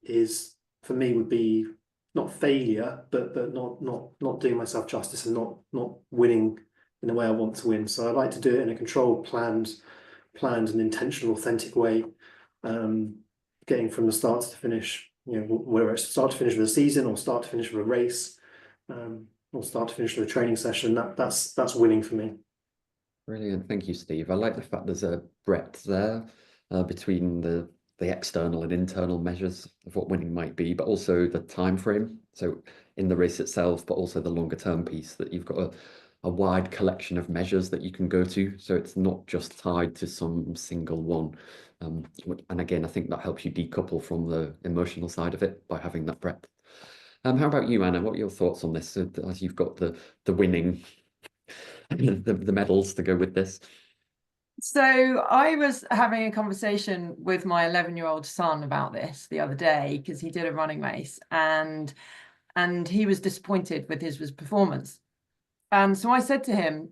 is, for me, would be not failure, but not doing myself justice and not winning in the way I want to win. So I like to do it in a controlled, planned and intentional, authentic way, getting from the start to finish. You know, whether it's start to finish of the season or start to finish of a race, or start to finish of a training session. That's winning for me. Brilliant, thank you, Steve. I like the fact there's a breadth there between the external and internal measures of what winning might be, but also the time frame. So in the race itself, but also the longer term piece, that you've got a wide collection of measures that you can go to. So it's not just tied to some single one. And again, I think that helps you decouple from the emotional side of it by having that breadth. How about you, Anna? What are your thoughts on this? As you've got the winning, the medals to go with this. So I was having a conversation with my 11-year-old son about this the other day because he did a running race and he was disappointed with his performance. And so I said to him,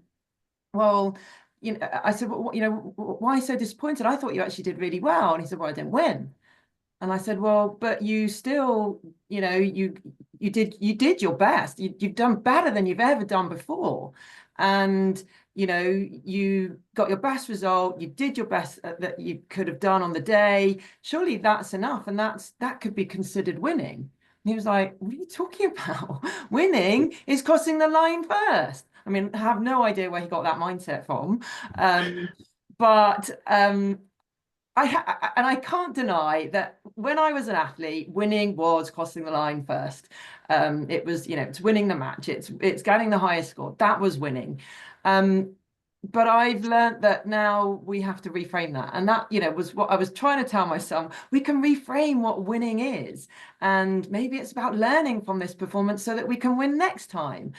well, you know, I said, well, you know, why so disappointed? I thought you actually did really well. And he said, well, I didn't win. And I said, well, but you still, you know, you did your best. You've done better than you've ever done before. And, you know, you got your best result. You did your best that you could have done on the day. Surely that's enough. And that could be considered winning. And he was like, what are you talking about? Winning is crossing the line first. I mean, I have no idea where he got that mindset from. I can't deny that when I was an athlete, winning was crossing the line first. It was, you know, it's winning the match. It's getting the highest score. That was winning. But I've learned that now we have to reframe that. And that, you know, was what I was trying to tell my son. We can reframe what winning is. And maybe it's about learning from this performance so that we can win next time.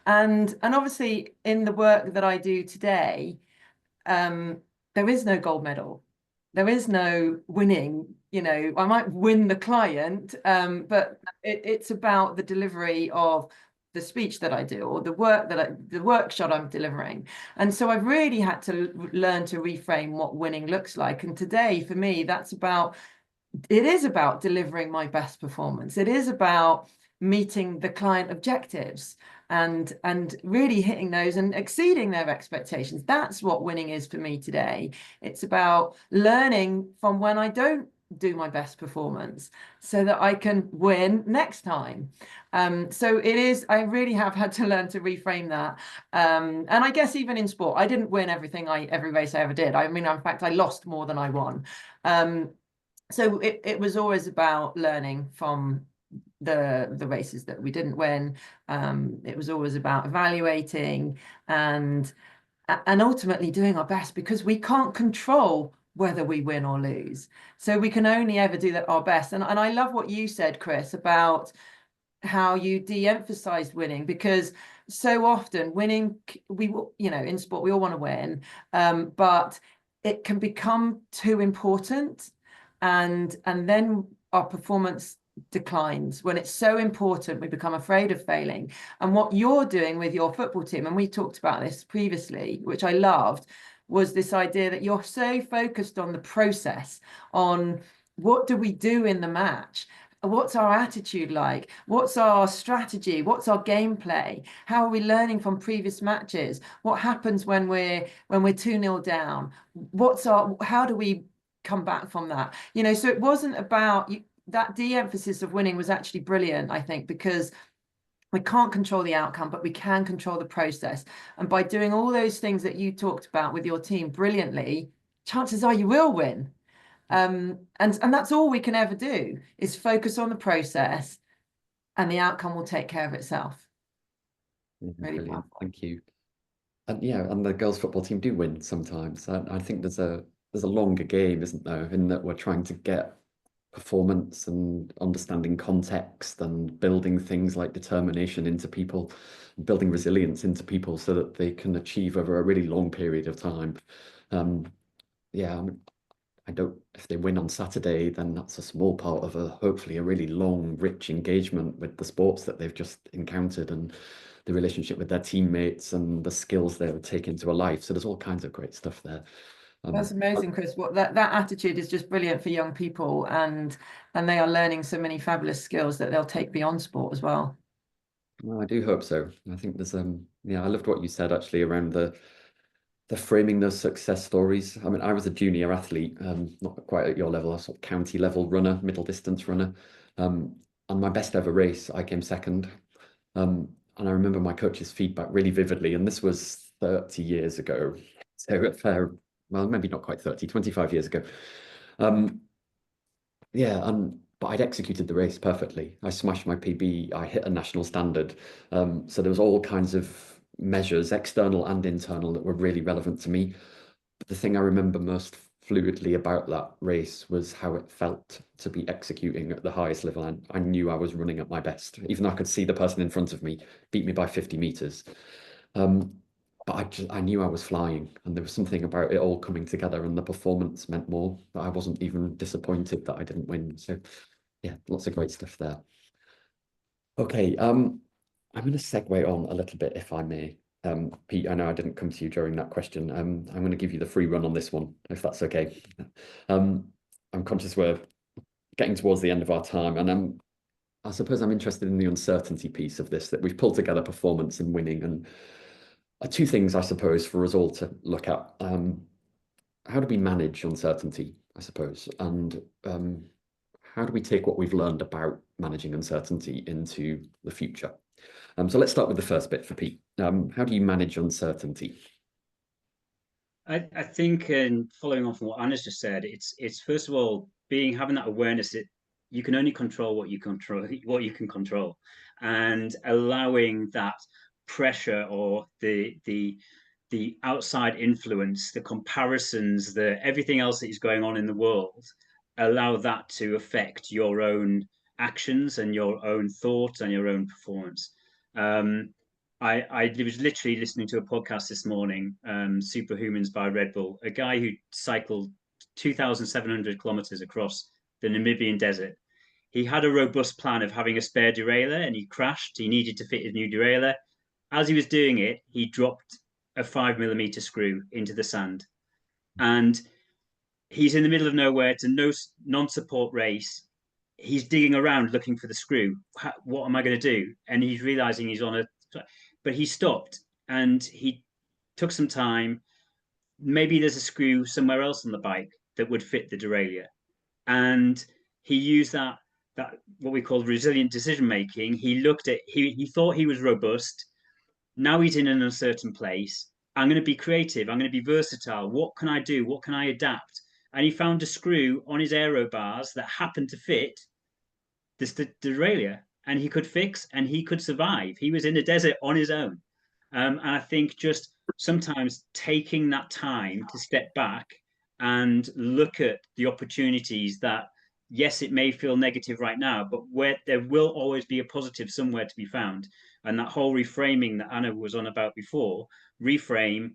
And obviously in the work that I do today, there is no gold medal. There is no winning. You know, I might win the client, but it's about the delivery of the speech that I do or the workshop I'm delivering. And so I've really had to learn to reframe what winning looks like. And today, for me, that's about it is about delivering my best performance. It is about meeting the client objectives and really hitting those and exceeding their expectations. That's what winning is for me today. It's about learning from when I don't do my best performance so that I can win next time. So it is, I really have had to learn to reframe that. And I guess even in sport, I didn't win every race I ever did. I mean, in fact, I lost more than I won. So it was always about learning from the races that we didn't win. It was always about evaluating and ultimately doing our best, because we can't control whether we win or lose. So we can only ever do that our best. And I love what you said, Chris, about how you de-emphasized winning, because so often winning, in sport, we all want to win, but it can become too important, and then our performance declines. When it's so important, we become afraid of failing. And what you're doing with your football team, and we talked about this previously, which I loved, was this idea that you're so focused on the process, on what do we do in the match, what's our attitude like, what's our strategy, what's our gameplay, how are we learning from previous matches, what happens when we're 2-0 down, how do we come back from that, so it wasn't about that. De-emphasis of winning was actually brilliant, I think, because we can't control the outcome, but we can control the process. And by doing all those things that you talked about with your team brilliantly, chances are you will win. And that's all we can ever do, is focus on the process, and the outcome will take care of itself. Really Brilliant. powerful. Thank you. And yeah, and the girls' football team do win sometimes. I think there's a longer game, isn't there, in that we're trying to get performance and understanding context and building things like determination into people, building resilience into people so that they can achieve over a really long period of time. Yeah, I mean, if they win on Saturday, then that's a small part of hopefully a really long, rich engagement with the sports that they've just encountered, and the relationship with their teammates and the skills they'll take into a life. So there's all kinds of great stuff there. That's amazing, Chris. What that attitude is just brilliant for young people, and they are learning so many fabulous skills that they'll take beyond sport as well. Well, I do hope so. I think there's I loved what you said actually around the framing those success stories. I mean, I was a junior athlete, not quite at your level, a sort of county level runner, middle distance runner. And my best ever race, I came second. And I remember my coach's feedback really vividly. And this was 30 years ago. So well, maybe not quite 30, 25 years ago. But I'd executed the race perfectly. I smashed my PB, I hit a national standard. So there was all kinds of measures, external and internal, that were really relevant to me. But the thing I remember most fluidly about that race was how it felt to be executing at the highest level. And I knew I was running at my best, even though I could see the person in front of me beat me by 50 meters. But I knew I was flying, and there was something about it all coming together, and the performance meant more. That I wasn't even disappointed that I didn't win. So yeah, lots of great stuff there. Okay, I'm going to segue on a little bit, if I may. Pete, I know I didn't come to you during that question. I'm going to give you the free run on this one, if that's okay. I'm conscious we're getting towards the end of our time, and I suppose I'm interested in the uncertainty piece of this, that we've pulled together performance and winning, and two things, I suppose, for us all to look at. How do we manage uncertainty, I suppose, and how do we take what we've learned about managing uncertainty into the future? So let's start with the first bit for Pete. How do you manage uncertainty? I think, and following on from what Anna's just said, it's first of all having that awareness that you can only control what you can control, and allowing that pressure or the outside influence, the comparisons, everything else that is going on in the world, allow that to affect your own actions and your own thoughts and your own performance. I was literally listening to a podcast this morning, Superhumans by Red Bull, a guy who cycled 2,700 kilometers across the Namibian desert. He had a robust plan of having a spare derailleur, and he crashed. He needed to fit his new derailleur. As he was doing it, he dropped a 5mm screw into the sand. And he's in the middle of nowhere. It's a non-support race. He's digging around looking for the screw. What am I going to do? And he's realizing he's on a, but he stopped and he took some time. Maybe there's a screw somewhere else on the bike that would fit the derailleur. And he used that what we call resilient decision making. He looked at, he thought he was robust. Now he's in an uncertain place. I'm going to be creative. I'm going to be versatile. What can I do? What can I adapt? And he found a screw on his aero bars that happened to fit the derailleur, and he could fix and he could survive. He was in the desert on his own. And I think just sometimes taking that time to step back and look at the opportunities that, yes, it may feel negative right now, but where there will always be a positive somewhere to be found. And that whole reframing that Anna was on about before, reframe,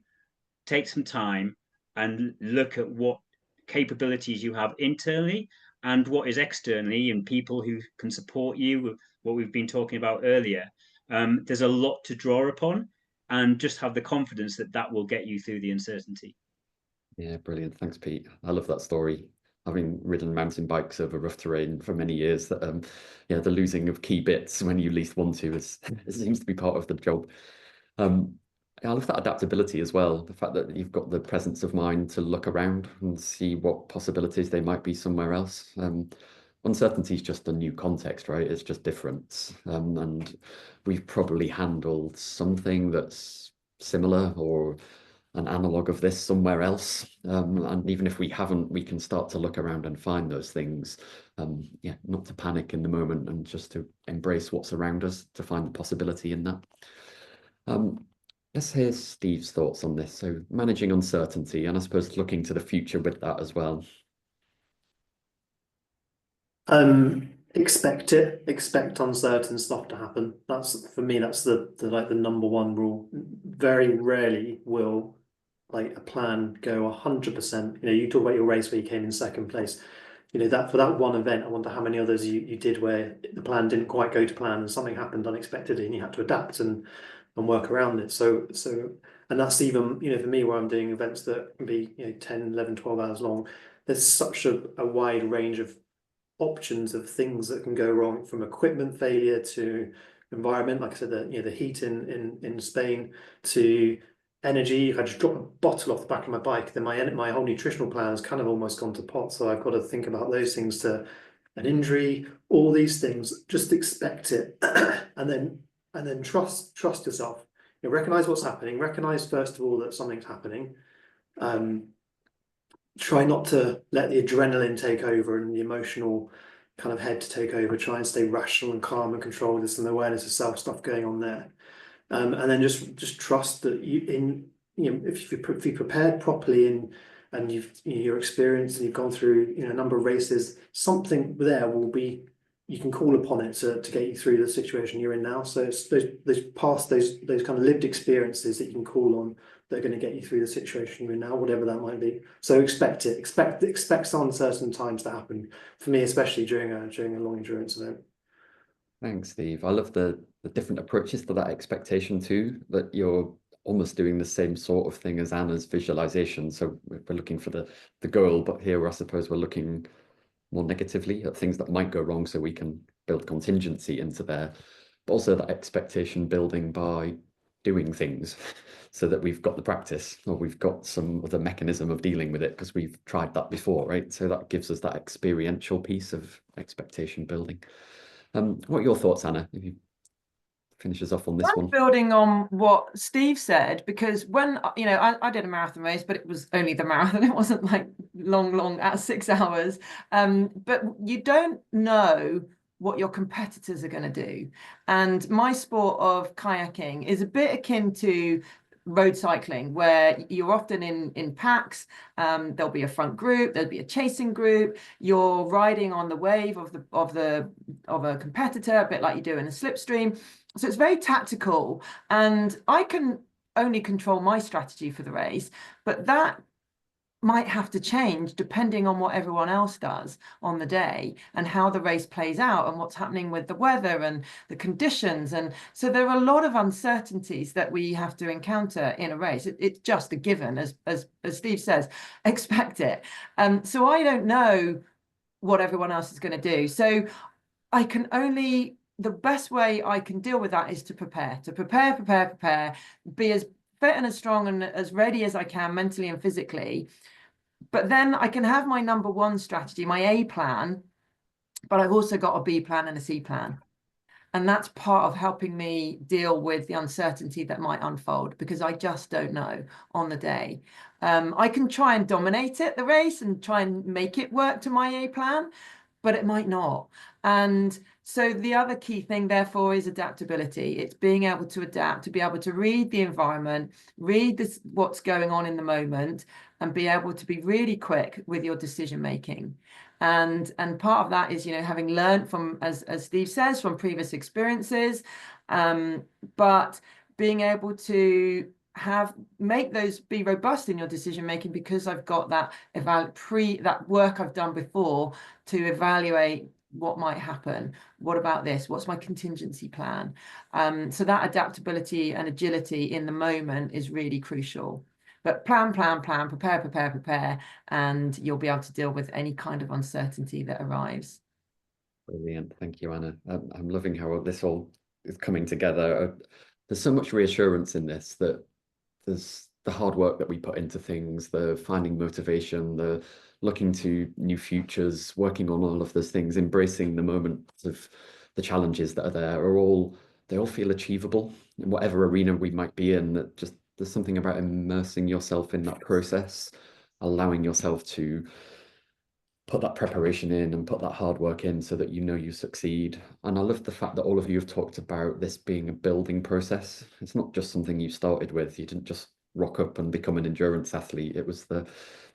take some time and look at what capabilities you have internally and what is externally, and people who can support you, what we've been talking about earlier. There's a lot to draw upon, and just have the confidence that that will get you through the uncertainty. Yeah, brilliant. Thanks, Pete. I love that story. Having ridden mountain bikes over rough terrain for many years, that yeah, the losing of key bits when you least want to is it seems to be part of the job. I love that adaptability as well. The fact that you've got the presence of mind to look around and see what possibilities they might be somewhere else. Uncertainty is just a new context, right? It's just different. And we've probably handled something that's similar or an analog of this somewhere else. And even if we haven't, we can start to look around and find those things. Yeah, not to panic in the moment and just to embrace what's around us, to find the possibility in that. Let's hear Steve's thoughts on this. So managing uncertainty, and I suppose looking to the future with that as well. Expect uncertain stuff to happen. That's, for me, that's the like the number one rule. Very rarely will like a plan go 100%. You know, you talk about your race where you came in second place. You know, that for that one event, I wonder how many others you did where the plan didn't quite go to plan and something happened unexpectedly and you had to adapt and work around it. So and that's even, you know, for me, where I'm doing events that can be, you know, 10, 11, 12 hours long, there's such a wide range of options of things that can go wrong, from equipment failure to environment, like I said, the heat in Spain, to energy. If I just drop a bottle off the back of my bike, then my whole nutritional plan has kind of almost gone to pot. So I've got to think about those things, to an injury, all these things. Just expect it, and then trust yourself. You know, recognize what's happening. Recognize first of all that something's happening. Try not to let the adrenaline take over and the emotional kind of head to take over. Try and stay rational and calm and controlled. There's some awareness of self stuff going on there, and then just trust that you if you prepared properly and you're experienced and you've gone through a number of races, something there will be. You can call upon it to get you through the situation you're in now. So it's those kind of lived experiences that you can call on that are going to get you through the situation you're in now, whatever that might be. So expect uncertain times to happen. For me, especially during a long endurance event. Thanks, Steve. I love the different approaches to that expectation too, that you're almost doing the same sort of thing as Anna's visualization. So we're looking for the goal, but here I suppose we're looking more negatively at things that might go wrong, so we can build contingency into there, but also that expectation building by doing things so that we've got the practice, or we've got some other mechanism of dealing with it because we've tried that before, right? So that gives us that experiential piece of expectation building. What are your thoughts, Anna, if you finish us off on this one? Building on what Steve said, because when I did a marathon race, but it was only the marathon. It wasn't like long at 6 hours. But you don't know what your competitors are going to do. And my sport of kayaking is a bit akin to road cycling, where you're often in packs. There'll be a front group, there'll be a chasing group. You're riding on the wave of a competitor, a bit like you do in a slipstream. So it's very tactical, and I can only control my strategy for the race, but that might have to change depending on what everyone else does on the day and how the race plays out and what's happening with the weather and the conditions. And so there are a lot of uncertainties that we have to encounter in a race. It's just a given, as Steve says, expect it. So I don't know what everyone else is going to do. So the best way I can deal with that is to prepare, be as fit and as strong and as ready as I can mentally and physically. But then I can have my number one strategy, my A plan, but I've also got a B plan and a C plan. And that's part of helping me deal with the uncertainty that might unfold, because I just don't know on the day. I can try and dominate it, the race, and try and make it work to my A plan, but it might not. And so the other key thing, therefore, is adaptability. It's being able to adapt, to be able to read the environment, read what's going on in the moment, and be able to be really quick with your decision making. And part of that is, having learned from, as Steve says, from previous experiences, but being able to be robust in your decision making, because I've got that work I've done before to evaluate what might happen. What about this? What's my contingency plan? So that adaptability and agility in the moment is really crucial. But plan, prepare, and you'll be able to deal with any kind of uncertainty that arrives. Brilliant. Thank you, Anna. I'm loving how this all is coming together. There's so much reassurance in this, that there's the hard work that we put into things, the finding motivation, the looking to new futures, working on all of those things, embracing the moments of the challenges that are there, they all feel achievable in whatever arena we might be in. That just there's something about immersing yourself in that process, allowing yourself to put that preparation in and put that hard work in so that you succeed. And I love the fact that all of you have talked about this being a building process. It's not just something you started with. You didn't just rock up and become an endurance athlete. It was the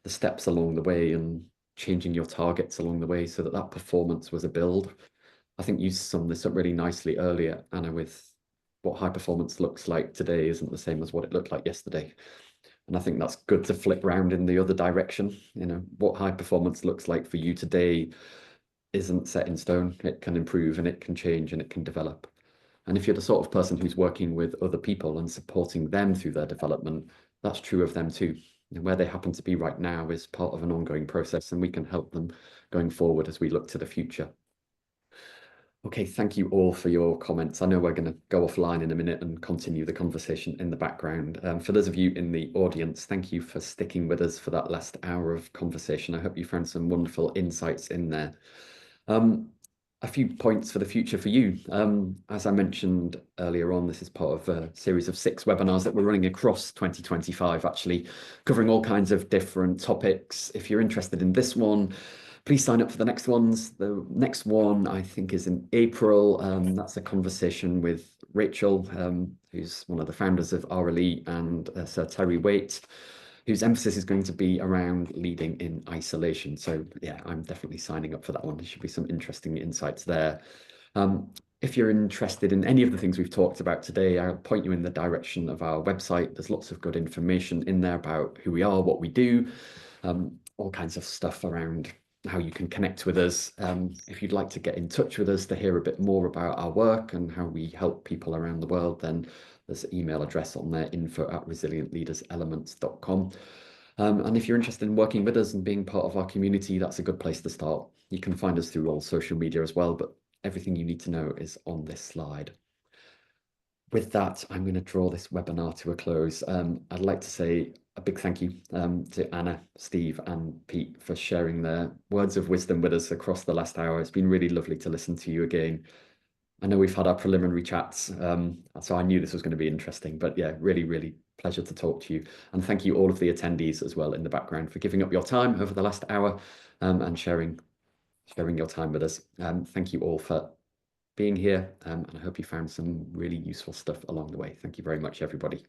steps along the way and changing your targets along the way so that performance was a build. I think you summed this up really nicely earlier, Anna, with what high performance looks like today isn't the same as what it looked like yesterday. And I think that's good to flip round in the other direction. What high performance looks like for you today isn't set in stone. It can improve and it can change and it can develop. And if you're the sort of person who's working with other people and supporting them through their development, that's true of them too. And where they happen to be right now is part of an ongoing process, and we can help them going forward as we look to the future. Okay, thank you all for your comments. I know we're going to go offline in a minute and continue the conversation in the background. For those of you in the audience, thank you for sticking with us for that last hour of conversation. I hope you found some wonderful insights in there. A few points for the future for you. As I mentioned earlier on, this is part of a series of 6 webinars that we're running across 2025, actually covering all kinds of different topics. If you're interested in this one, please sign up for the next ones. The next one, I think, is in April. That's a conversation with Rachel, who's one of the founders of RLE, and Sir Terry Waite, whose emphasis is going to be around leading in isolation. So yeah, I'm definitely signing up for that one. There should be some interesting insights there. If you're interested in any of the things we've talked about today, I'll point you in the direction of our website. There's lots of good information in there about who we are, what we do, all kinds of stuff around how you can connect with us. If you'd like to get in touch with us to hear a bit more about our work and how we help people around the world, then there's an email address on there, info@resilientleaderselements.com. And if you're interested in working with us and being part of our community, that's a good place to start. You can find us through all social media as well, but everything you need to know is on this slide. With that, I'm going to draw this webinar to a close. I'd like to say a big thank you to Anna, Steve, and Pete for sharing their words of wisdom with us across the last hour. It's been really lovely to listen to you again. I know we've had our preliminary chats, so I knew this was going to be interesting, but yeah, really, really pleasure to talk to you. And thank you all of the attendees as well in the background for giving up your time over the last hour and sharing your time with us. Thank you all for being here, and I hope you found some really useful stuff along the way. Thank you very much, everybody.